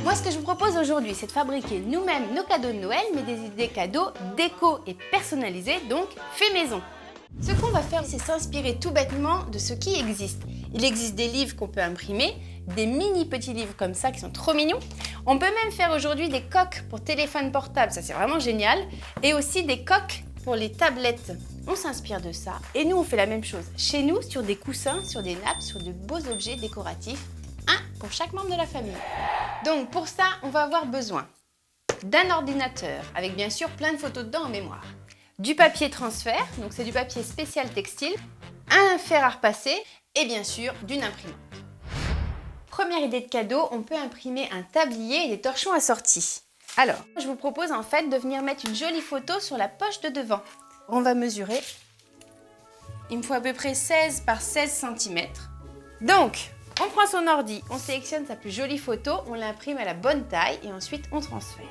Moi, ce que je vous propose aujourd'hui, c'est de fabriquer nous-mêmes nos cadeaux de Noël, mais des idées cadeaux déco et personnalisés, donc fait maison. Ce qu'on va faire, c'est s'inspirer tout bêtement de ce qui existe. Il existe des livres qu'on peut imprimer, des mini petits livres comme ça qui sont trop mignons. On peut même faire aujourd'hui des coques pour téléphone portable, ça c'est vraiment génial. Et aussi des coques pour les tablettes. On s'inspire de ça et nous on fait la même chose chez nous sur des coussins, sur des nappes, sur de beaux objets décoratifs. Un pour chaque membre de la famille. Donc pour ça, on va avoir besoin d'un ordinateur avec bien sûr plein de photos dedans en mémoire. Du papier transfert, donc c'est du papier spécial textile, un fer à repasser et bien sûr d'une imprimante. Première idée de cadeau, on peut imprimer un tablier et des torchons assortis. Alors, je vous propose en fait de venir mettre une jolie photo sur la poche de devant. On va mesurer. Il me faut à peu près 16 par 16 cm. Donc, on prend son ordi, on sélectionne sa plus jolie photo, on l'imprime à la bonne taille et ensuite on transfère.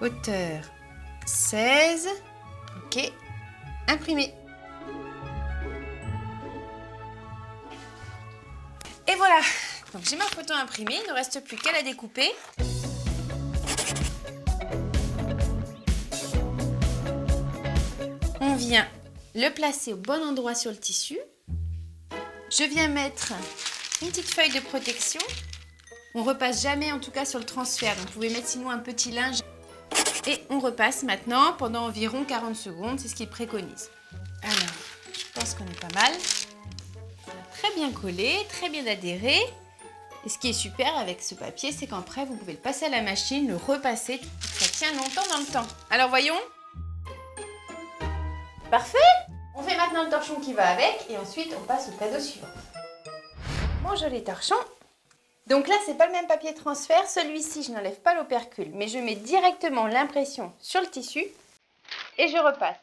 Hauteur 16, ok, imprimé. Et voilà, donc j'ai ma photo imprimée, il ne reste plus qu'à la découper. On vient le placer au bon endroit sur le tissu. Je viens mettre une petite feuille de protection. On repasse jamais en tout cas sur le transfert, donc vous pouvez mettre sinon un petit linge. Et on repasse maintenant pendant environ 40 secondes, c'est ce qu'il préconise. Alors, je pense qu'on est pas mal. Très bien collé, très bien adhéré. Et ce qui est super avec ce papier, c'est qu'après, vous pouvez le passer à la machine, le repasser, ça tient longtemps dans le temps. Alors voyons. Parfait! On fait maintenant le torchon qui va avec et ensuite on passe au cadeau suivant. Mon joli torchon. Donc là, c'est pas le même papier transfert. Celui-ci, je n'enlève pas l'opercule, mais je mets directement l'impression sur le tissu et je repasse.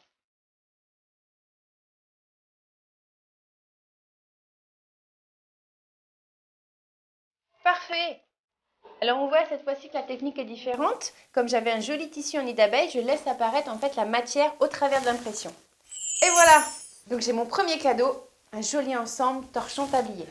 Parfait! Alors on voit cette fois-ci que la technique est différente. Comme j'avais un joli tissu en nid d'abeille, je laisse apparaître en fait la matière au travers de l'impression. Et voilà! Donc j'ai mon premier cadeau, un joli ensemble torchon tablier.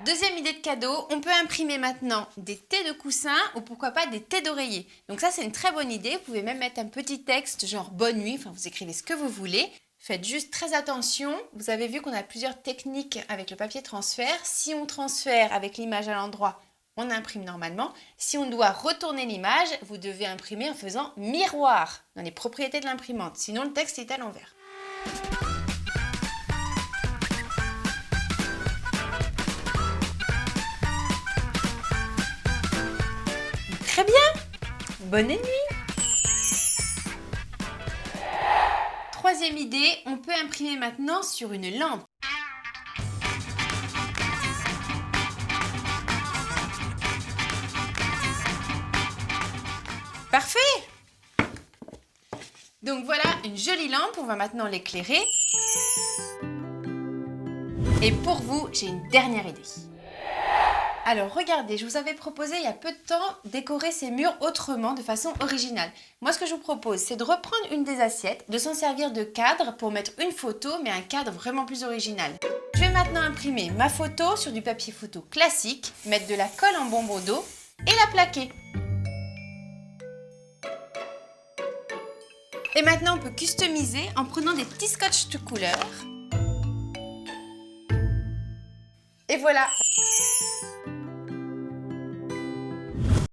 Deuxième idée de cadeau, on peut imprimer maintenant des thés de coussin ou pourquoi pas des thés d'oreiller. Donc ça c'est une très bonne idée, vous pouvez même mettre un petit texte genre bonne nuit, enfin vous écrivez ce que vous voulez. Faites juste très attention, vous avez vu qu'on a plusieurs techniques avec le papier transfert. Si on transfère avec l'image à l'endroit, on imprime normalement. Si on doit retourner l'image, vous devez imprimer en faisant miroir dans les propriétés de l'imprimante, sinon le texte est à l'envers. Très bien! Bonne nuit! Troisième idée, on peut imprimer maintenant sur une lampe. Parfait! Donc voilà une jolie lampe, on va maintenant l'éclairer. Et pour vous, j'ai une dernière idée. Alors regardez, je vous avais proposé il y a peu de temps décorer ces murs autrement, de façon originale. Moi ce que je vous propose, c'est de reprendre une des assiettes, de s'en servir de cadre pour mettre une photo, mais un cadre vraiment plus original. Je vais maintenant imprimer ma photo sur du papier photo classique, mettre de la colle en bonbon d'eau et la plaquer. Et maintenant on peut customiser en prenant des petits scotch de couleur. Et voilà!